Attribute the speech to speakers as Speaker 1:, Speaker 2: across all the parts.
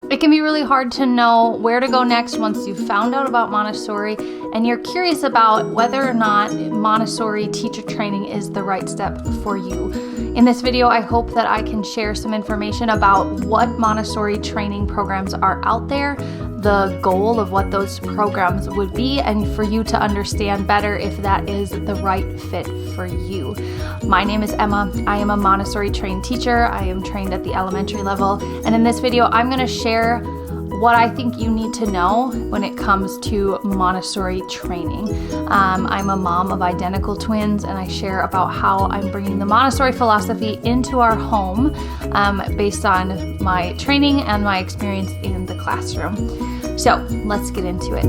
Speaker 1: It can be really hard to know where to go next once you've found out about Montessori and you're curious about whether or not Montessori teacher training is the right step for you. In this video, I hope that I can share some information about what Montessori training programs are out there, the goal of what those programs would be, and for you to understand better if that is the right fit for you. My name is Emma. I am a Montessori-trained teacher. I am trained at the elementary level, and in this video, I'm going to share what I think you need to know when it comes to Montessori training. I'm a mom of identical twins, and I share about how I'm bringing the Montessori philosophy into our home based on my training and my experience in the classroom. So let's get into it.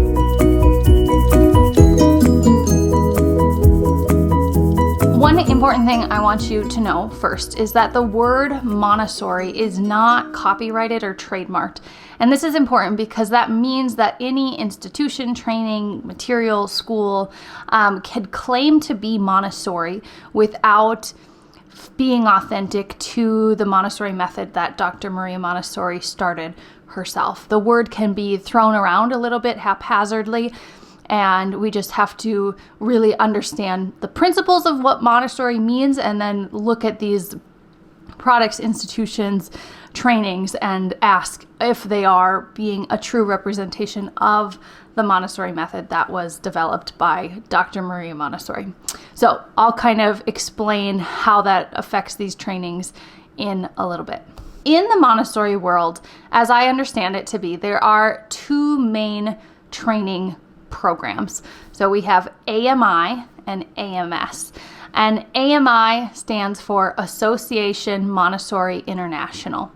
Speaker 1: One important thing I want you to know first is that the word Montessori is not copyrighted or trademarked. And this is important because that means that any institution, training, material, school could claim to be Montessori without being authentic to the Montessori method that Dr. Maria Montessori started herself. The word can be thrown around a little bit haphazardly, and we just have to really understand the principles of what Montessori means and then look at these products, institutions, trainings, and ask if they are being a true representation of the Montessori method that was developed by Dr. Maria Montessori. So I'll kind of explain how that affects these trainings in a little bit. In the Montessori world, as I understand it to be, there are two main training programs. So we have AMI and AMS. And AMI stands for Association Montessori International.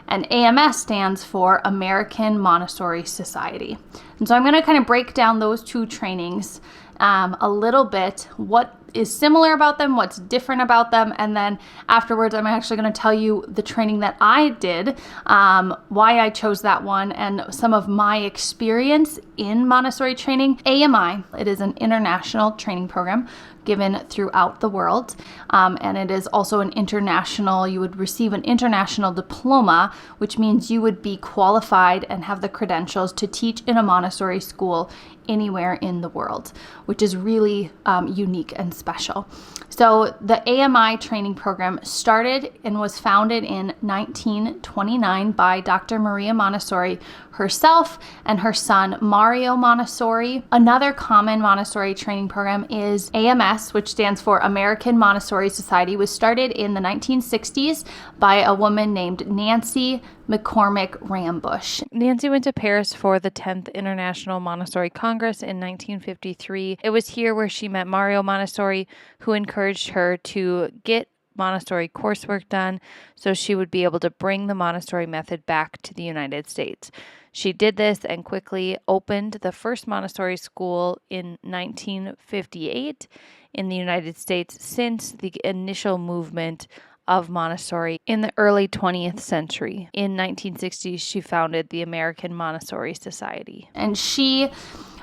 Speaker 1: And AMS stands for American Montessori Society. And so I'm going to kind of break down those two trainings a little bit, what is similar about them, what's different about them, and then afterwards I'm actually going to tell you the training that I did, why I chose that one, and some of my experience in Montessori training. AMI, it is an international training program given throughout the world, and it is also an international, you would receive an international diploma, which means you would be qualified and have the credentials to teach in a Montessori school anywhere in the world, which is really unique and special. So the AMI training program started and was founded in 1929 by Dr. Maria Montessori herself and her son Mario Montessori. Another common Montessori training program is AMS, which stands for American Montessori Society, was started in the 1960s by a woman named Nancy McCormick Rambush. Nancy went to Paris for the 10th International Montessori Congress in 1953. It was here where she met Mario Montessori, who encouraged her to get Montessori coursework done so she would be able to bring the Montessori method back to the United States. She did this and quickly opened the first Montessori school in 1958 in the United States since the initial movement of Montessori in the early 20th century. In 1960s, she founded the American Montessori Society. And she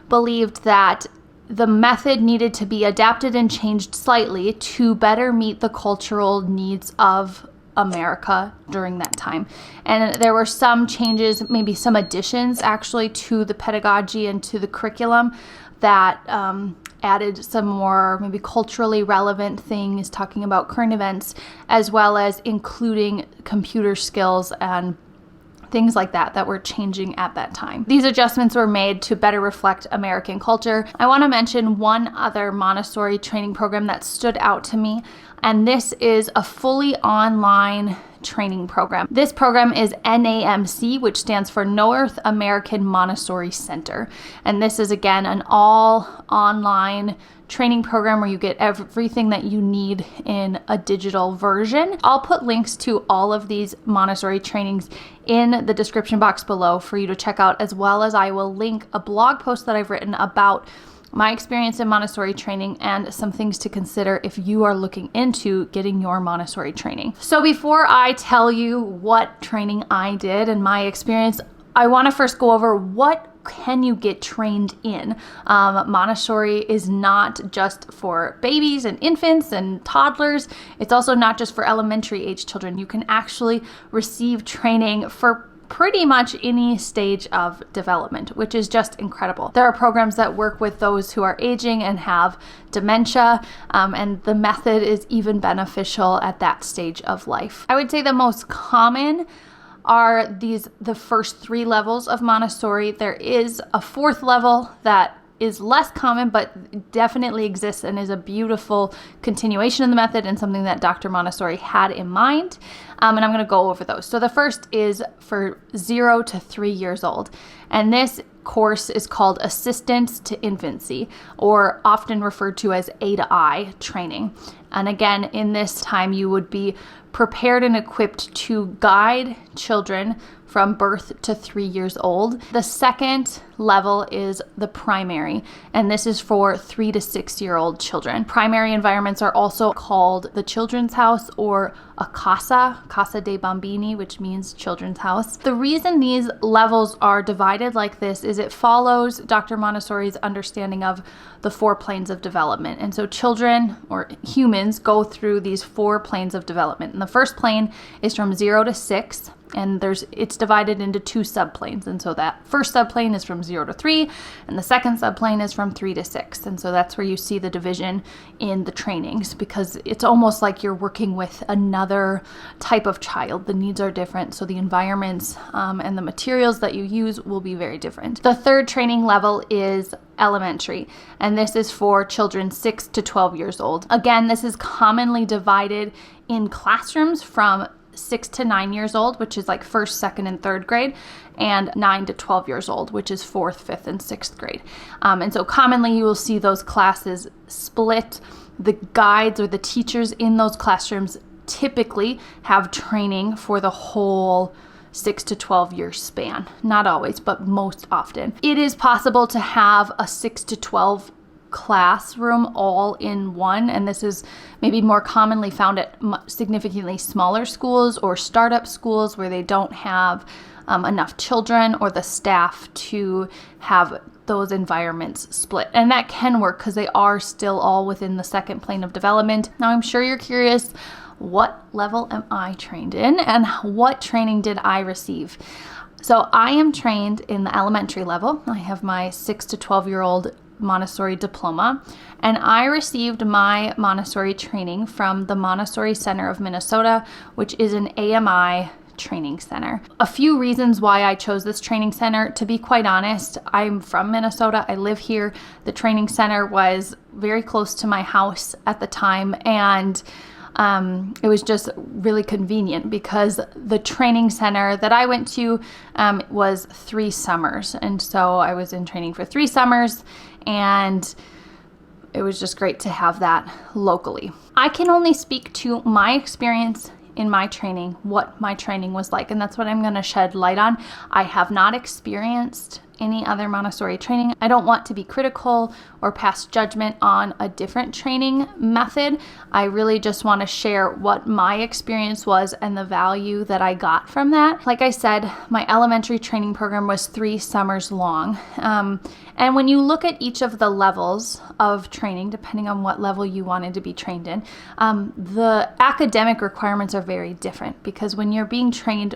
Speaker 1: believed that the method needed to be adapted and changed slightly to better meet the cultural needs of America during that time. And there were some changes, maybe some additions actually to the pedagogy and to the curriculum that added some more maybe culturally relevant things, talking about current events, as well as including computer skills and things like that were changing at that time. These adjustments were made to better reflect American culture. I want to mention one other Montessori training program that stood out to me, and this is a fully online training program. This program is NAMC, which stands for North American Montessori Center. And this is, again, an all online training program where you get everything that you need in a digital version. I'll put links to all of these Montessori trainings in the description box below for you to check out, as well as I will link a blog post that I've written about my experience in Montessori training and some things to consider if you are looking into getting your Montessori training. So before I tell you what training I did and my experience, I want to first go over what can you get trained in. Montessori is not just for babies and infants and toddlers. It's also not just for elementary age children. You can actually receive training for pretty much any stage of development, which is just incredible. There are programs that work with those who are aging and have dementia, and the method is even beneficial at that stage of life. I would say the most common are the first 3 levels of Montessori. There is a 4th level that is less common, but definitely exists and is a beautiful continuation of the method and something that Dr. Montessori had in mind. And I'm going to go over those. So the first is for 0 to 3 years old. And this course is called Assistance to Infancy, or often referred to as A to I training. And again, in this time, you would be prepared and equipped to guide children from birth to 3 years old. The second level is the primary, and this is for 3 to 6-year-old children. Primary environments are also called the Children's House or a casa dei bambini, which means children's house. The reason these levels are divided like this is it follows Dr. Montessori's understanding of the 4 planes of development. And so children or humans go through these 4 planes of development. And the first plane is from 0 to 6. And it's divided into 2 subplanes. And so that first subplane is from 0 to 3, and the second subplane is from 3 to 6. And so that's where you see the division in the trainings, because it's almost like you're working with another type of child. The needs are different, so the environments and the materials that you use will be very different. The third training level is elementary, and this is for children 6 to 12 years old. Again, this is commonly divided in classrooms from 6 to 9 years old, which is like 1st, 2nd, and 3rd grade, and 9 to 12 years old, which is 4th, 5th, and 6th grade. And so commonly you will see those classes split. The guides or the teachers in those classrooms typically have training for the whole 6 to 12 year span. Not always, but most often. It is possible to have a 6 to 12 classroom all in one, and this is maybe more commonly found at significantly smaller schools or startup schools where they don't have enough children or the staff to have those environments split. And that can work because they are still all within the second plane of development. Now, I'm sure you're curious, what level am I trained in and what training did I receive? So I am trained in the elementary level. I have my 6 to 12-year-old Montessori diploma, and I received my Montessori training from the Montessori Center of Minnesota, which is an AMI training center. A few reasons why I chose this training center. To be quite honest, I'm from Minnesota. I live here. The training center was very close to my house at the time, and it was just really convenient because the training center that I went to was 3 summers. And so I was in training for 3 summers, and it was just great to have that locally. I can only speak to my experience in my training, what my training was like, and that's what I'm going to shed light on. I have not experienced any other Montessori training. I don't want to be critical or pass judgment on a different training method. I really just want to share what my experience was and the value that I got from that. Like I said, my elementary training program was 3 summers long. And when you look at each of the levels of training, depending on what level you wanted to be trained in, the academic requirements are very different, because when you're being trained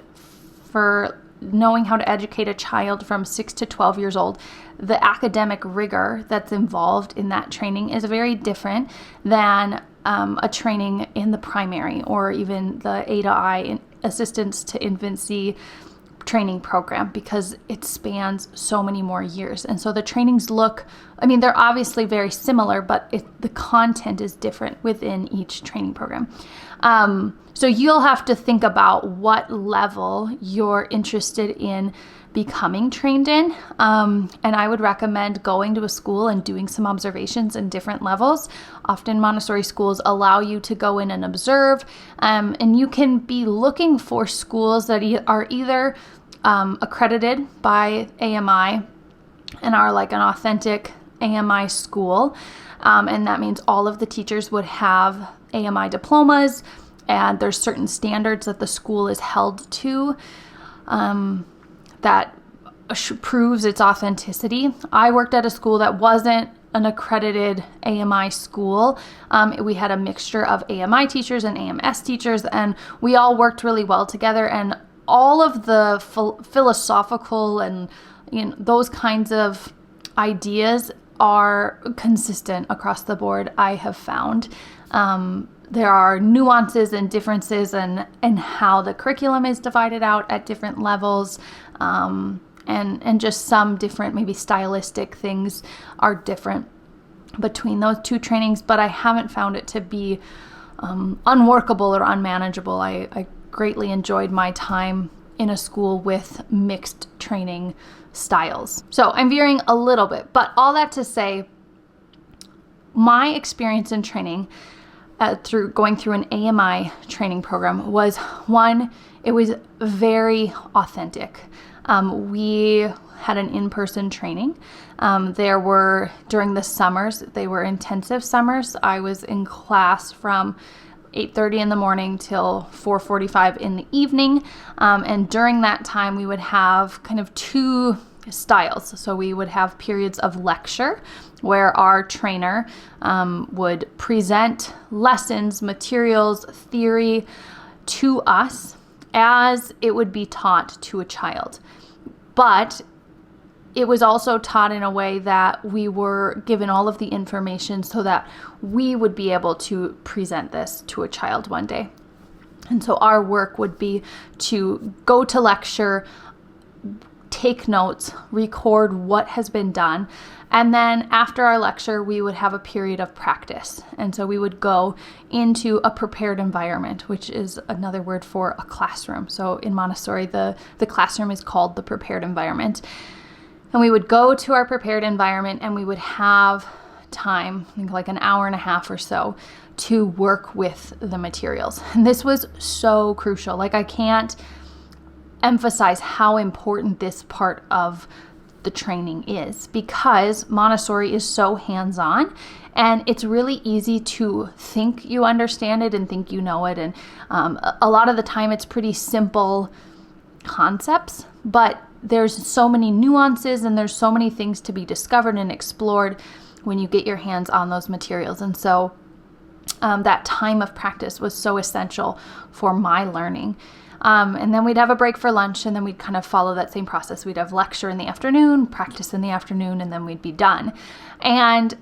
Speaker 1: for knowing how to educate a child from 6 to 12 years old, the academic rigor that's involved in that training is very different than a training in the primary or even the A to I Assistance to Infancy training program, because it spans so many more years. And so the trainings they're obviously very similar, but the content is different within each training program. So you'll have to think about what level you're interested in becoming trained in. And I would recommend going to a school and doing some observations in different levels. Often Montessori schools allow you to go in and observe, and you can be looking for schools that are either accredited by AMI and are like an authentic AMI school. And that means all of the teachers would have AMI diplomas, and there's certain standards that the school is held to that proves its authenticity. I worked at a school that wasn't an accredited AMI school. We had a mixture of AMI teachers and AMS teachers, and we all worked really well together. And all of the philosophical and those kinds of ideas are consistent across the board, I have found. There are nuances and differences in how the curriculum is divided out at different levels, and just some different, maybe stylistic things are different between those two trainings, but I haven't found it to be unworkable or unmanageable. I greatly enjoyed my time in a school with mixed training styles. So I'm veering a little bit, but all that to say, my experience in training through going through an AMI training program was one, it was very authentic. We had an in-person training. There were, during the summers, they were intensive summers. I was in class from 8:30 in the morning till 4:45 in the evening. And during that time, we would have kind of two styles. So we would have periods of lecture where our trainer would present lessons, materials, theory to us as it would be taught to a child. But it was also taught in a way that we were given all of the information so that we would be able to present this to a child one day. And so our work would be to go to lecture, take notes, record what has been done, and then after our lecture, we would have a period of practice. And so we would go into a prepared environment, which is another word for a classroom. So in Montessori, the classroom is called the prepared environment. And we would go to our prepared environment and we would have time, I think like an hour and a half or so, to work with the materials. And this was so crucial. Like, I can't emphasize how important this part of the training is, because Montessori is so hands-on and it's really easy to think you understand it and think you know it. And a lot of the time it's pretty simple concepts, but there's so many nuances and there's so many things to be discovered and explored when you get your hands on those materials. And so that time of practice was so essential for my learning. And then we'd have a break for lunch, and then we'd kind of follow that same process. We'd have lecture in the afternoon, practice in the afternoon, and then we'd be done. And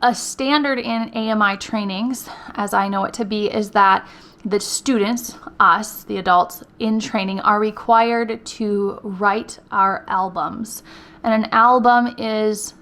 Speaker 1: a standard in AMI trainings, as I know it to be, is that the students, us, the adults in training, are required to write our albums. And an album is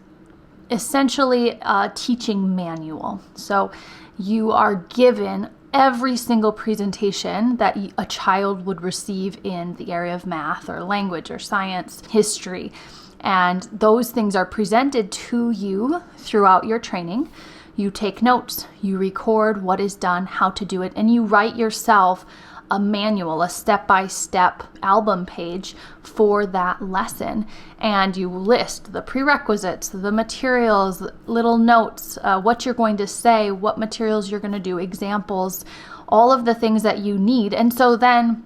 Speaker 1: essentially a teaching manual. So you are given every single presentation that a child would receive in the area of math or language or science, history. And those things are presented to you throughout your training. You take notes, you record what is done, how to do it, and you write yourself a manual, a step-by-step album page for that lesson. And you list the prerequisites, the materials, little notes, what you're going to say, what materials you're going to do, examples, all of the things that you need. And so then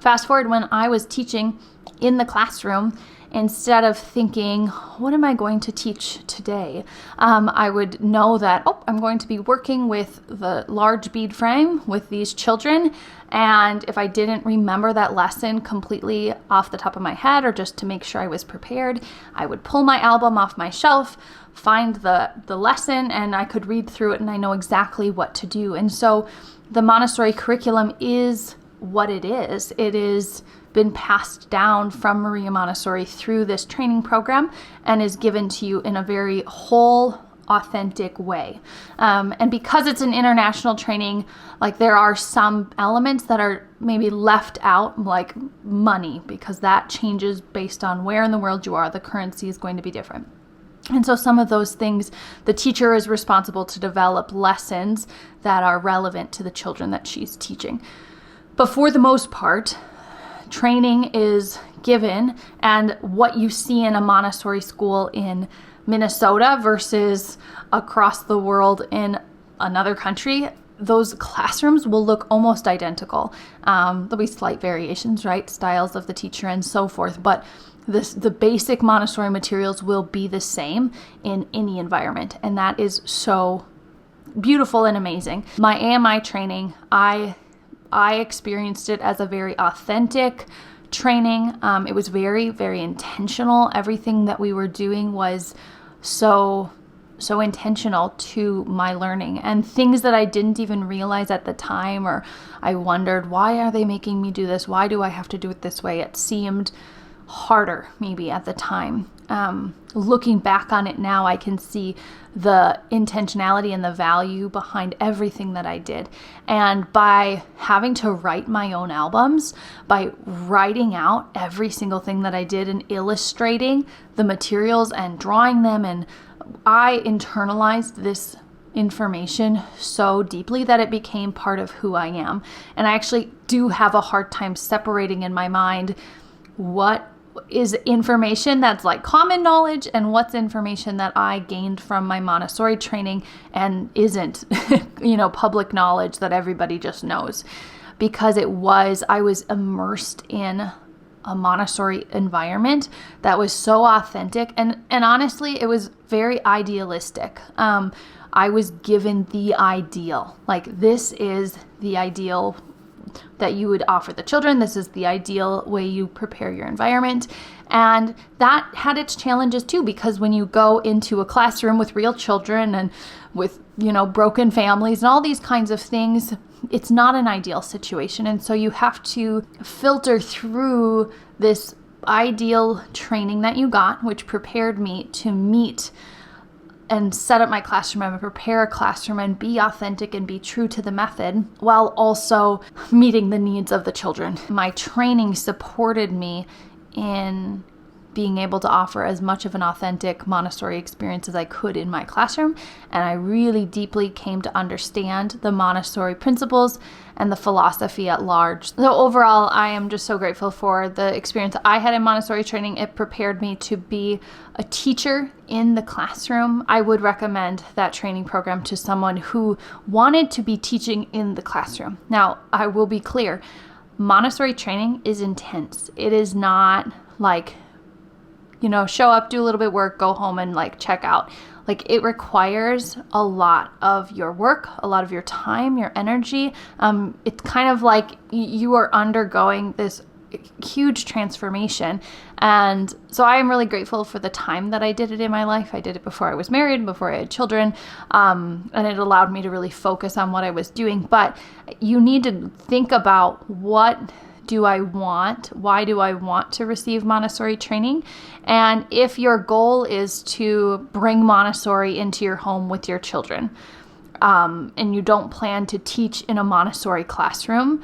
Speaker 1: fast forward, when I was teaching in the classroom, instead of thinking, what am I going to teach today? I would know that, I'm going to be working with the large bead frame with these children. And if I didn't remember that lesson completely off the top of my head, or just to make sure I was prepared, I would pull my album off my shelf, find the lesson, and I could read through it and I know exactly what to do. And so the Montessori curriculum is what it is. It is been passed down from Maria Montessori through this training program and is given to you in a very whole, authentic way. And because it's an international training, like, there are some elements that are maybe left out, like money, because that changes based on where in the world you are. The currency is going to be different. And so some of those things, the teacher is responsible to develop lessons that are relevant to the children that she's teaching. But for the most part, training is given, and what you see in a Montessori school in Minnesota versus across the world in another country, those classrooms will look almost identical. There'll be slight variations, right? Styles of the teacher and so forth, but the basic Montessori materials will be the same in any environment, and that is so beautiful and amazing. My AMI training, I I experienced it as a very authentic training. It was very, very intentional. Everything that we were doing was so intentional to my learning, and things that I didn't even realize at the time, or I wondered, why are they making me do this? Why do I have to do it this way? It seemed harder maybe at the time. Looking back on it now, I can see the intentionality and the value behind everything that I did. And by having to write my own albums, by writing out every single thing that I did and illustrating the materials and drawing them, and I internalized this information so deeply that it became part of who I am. And I actually do have a hard time separating in my mind what is information that's like common knowledge and what's information that I gained from my Montessori training and isn't, public knowledge that everybody just knows. Because I was immersed in a Montessori environment that was so authentic, and honestly, it was very idealistic. I was given the ideal, like, this is the ideal that you would offer the children. This is the ideal way you prepare your environment. And that had its challenges too, because when you go into a classroom with real children and with, broken families and all these kinds of things, it's not an ideal situation. And so you have to filter through this ideal training that you got, which prepared me to meet and set up my classroom and prepare a classroom and be authentic and be true to the method, while also meeting the needs of the children. My training supported me in being able to offer as much of an authentic Montessori experience as I could in my classroom. And I really deeply came to understand the Montessori principles and the philosophy at large. So overall, I am just so grateful for the experience I had in Montessori training. It prepared me to be a teacher in the classroom. I would recommend that training program to someone who wanted to be teaching in the classroom. Now, I will be clear, Montessori training is intense. It is not like, show up, do a little bit of work, go home and check out. It requires a lot of your work, a lot of your time, your energy. It's kind of like you are undergoing this huge transformation. And so I am really grateful for the time that I did it in my life. I did it before I was married, before I had children, and it allowed me to really focus on what I was doing. But you need to think about, what do I want? Why do I want to receive Montessori training? And if your goal is to bring Montessori into your home with your children, and you don't plan to teach in a Montessori classroom,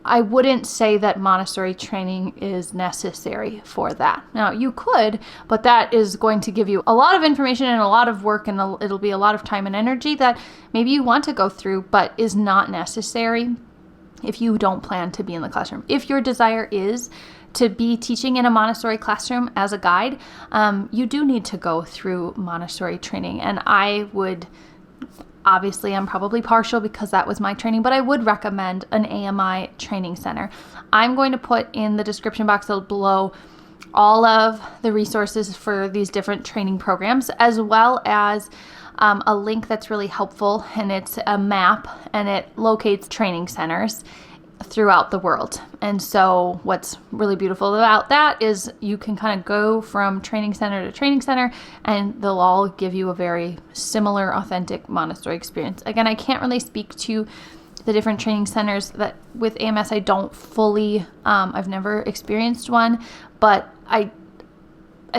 Speaker 1: I wouldn't say that Montessori training is necessary for that. Now, you could, but that is going to give you a lot of information and a lot of work, and it'll be a lot of time and energy that maybe you want to go through, but is not necessary if you don't plan to be in the classroom. If your desire is to be teaching in a Montessori classroom as a guide, you do need to go through Montessori training. And obviously I'm probably partial because that was my training, but I would recommend an AMI training center. I'm going to put in the description box below all of the resources for these different training programs, as well as a link that's really helpful, and it's a map, and it locates training centers throughout the world. And so what's really beautiful about that is you can kind of go from training center to training center, and they'll all give you a very similar, authentic Montessori experience. Again, I can't really speak to the different training centers that with AMS. I don't fully, I've never experienced one, but I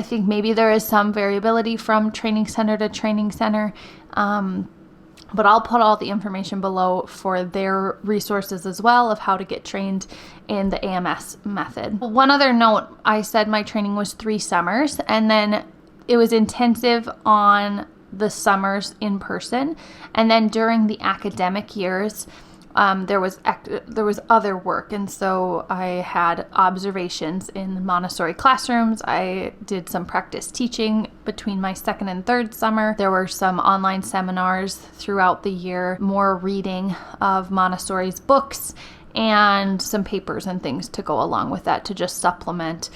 Speaker 1: think maybe there is some variability from training center to training center, but I'll put all the information below for their resources as well of how to get trained in the AMS method. One other note, I said my training was 3 summers, and then it was intensive on the summers in person, and then during the academic years, there was other work, and so I had observations in Montessori classrooms. I did some practice teaching between my 2nd and 3rd summer. There were some online seminars throughout the year, more reading of Montessori's books, and some papers and things to go along with that to just supplement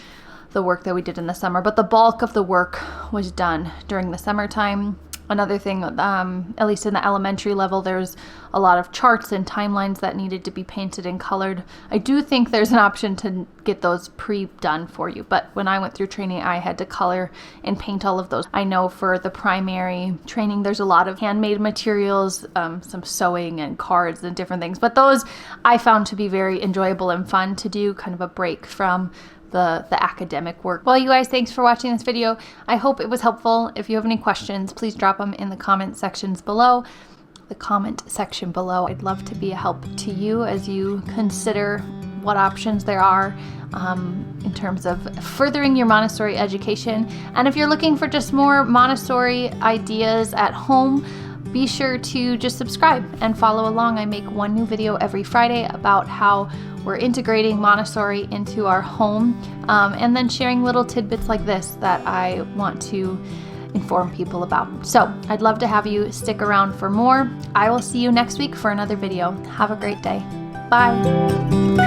Speaker 1: the work that we did in the summer. But the bulk of the work was done during the summertime. Another thing, at least in the elementary level, there's a lot of charts and timelines that needed to be painted and colored. I do think there's an option to get those pre-done for you, but when I went through training, I had to color and paint all of those. I know for the primary training, there's a lot of handmade materials, some sewing and cards and different things, but those I found to be very enjoyable and fun to do, kind of a break from the academic work. Well, you guys, thanks for watching this video. I hope it was helpful. If you have any questions, please drop them in the comment section below. I'd love to be a help to you as you consider what options there are in terms of furthering your Montessori education. And if you're looking for just more Montessori ideas at home, be sure to just subscribe and follow along. I make one new video every Friday about how we're integrating Montessori into our home, and then sharing little tidbits like this that I want to inform people about. So I'd love to have you stick around for more. I will see you next week for another video. Have a great day. Bye.